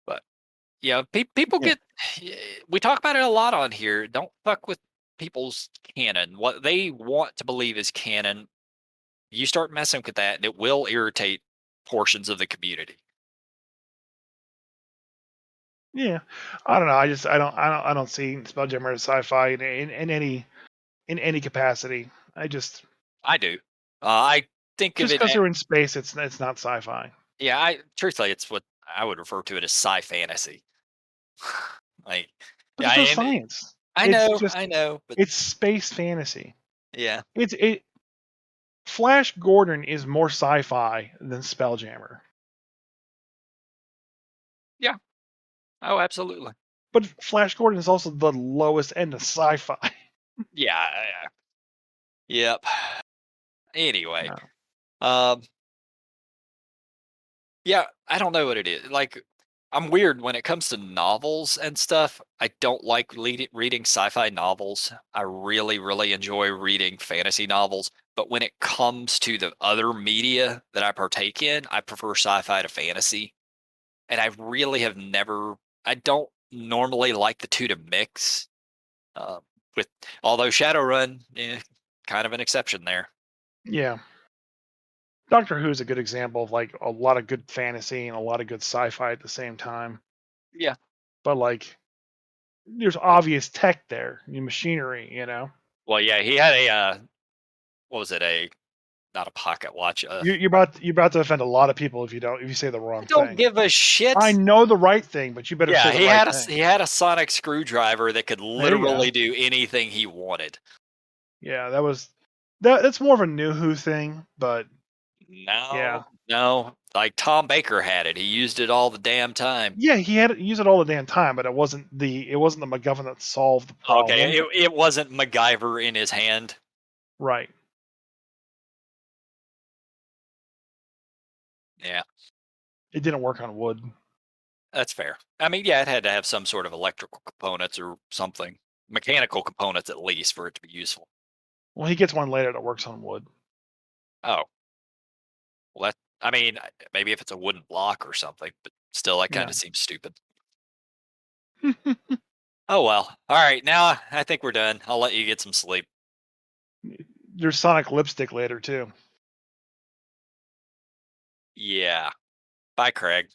A: But yeah, people
B: Yeah.
A: get. We talk about it a lot on here. Don't fuck with people's canon. What they want to believe is canon. You start messing with that, and it will irritate portions of the community.
B: Yeah. I don't know. I don't see Spelljammer as sci-fi in any capacity. I just
A: I do. I think of
B: just
A: it.
B: because they're in space, it's not sci-fi.
A: Yeah, I truthfully, it's what I would refer to it as sci-fantasy. Like,
B: But
A: yeah,
B: there's no
A: and
B: science.
A: I
B: It's
A: know,
B: just
A: I know, but
B: it's space fantasy.
A: yeah,
B: It Flash Gordon is more sci-fi than Spelljammer.
A: yeah. Oh, absolutely.
B: But Flash Gordon is also the lowest end of sci-fi.
A: Yeah, yep. Anyway,
B: No.
A: um, yeah, I don't know what it is. Like, I'm weird when it comes to novels and stuff. I don't like reading sci-fi novels. I really, really enjoy reading fantasy novels. But when it comes to the other media that I partake in, I prefer sci-fi to fantasy. And I really have never. I don't normally like the two to mix. Uh, with although Shadowrun, kind of an exception there.
B: Yeah. Doctor Who is a good example of like a lot of good fantasy and a lot of good sci-fi at the same time.
A: Yeah.
B: But like there's obvious tech there, machinery.
A: Well, yeah, he had a what was it? A not a pocket watch.
B: You're about to offend a lot of people if you say the
A: I
B: wrong
A: don't
B: thing.
A: give a
B: I
A: shit.
B: know the right thing, but you better say
A: Yeah,
B: the right
A: he
B: thing.
A: had a sonic screwdriver that could
B: There you go.
A: literally do anything he wanted.
B: Yeah, that's more of a new Who thing, but yeah.
A: No, no, like Tom Baker had it. He used it all the damn time.
B: Yeah, he had to use it all the damn time, but it wasn't the MacGuffin that solved the problem.
A: Okay, it wasn't MacGyver in his hand.
B: Right.
A: Yeah,
B: It didn't work on wood.
A: that's fair. I mean, yeah, it had to have some sort of electrical components or something, mechanical components at least for it to be useful.
B: Well, he gets one later that works on wood.
A: Oh, well, I mean, maybe if it's a wooden block or something, but still, that kind
B: Yeah.
A: of seems stupid. Oh well. All right, now I think we're done. I'll let you get some sleep.
B: There's Sonic lipstick later too.
A: Yeah. Bye, Craig.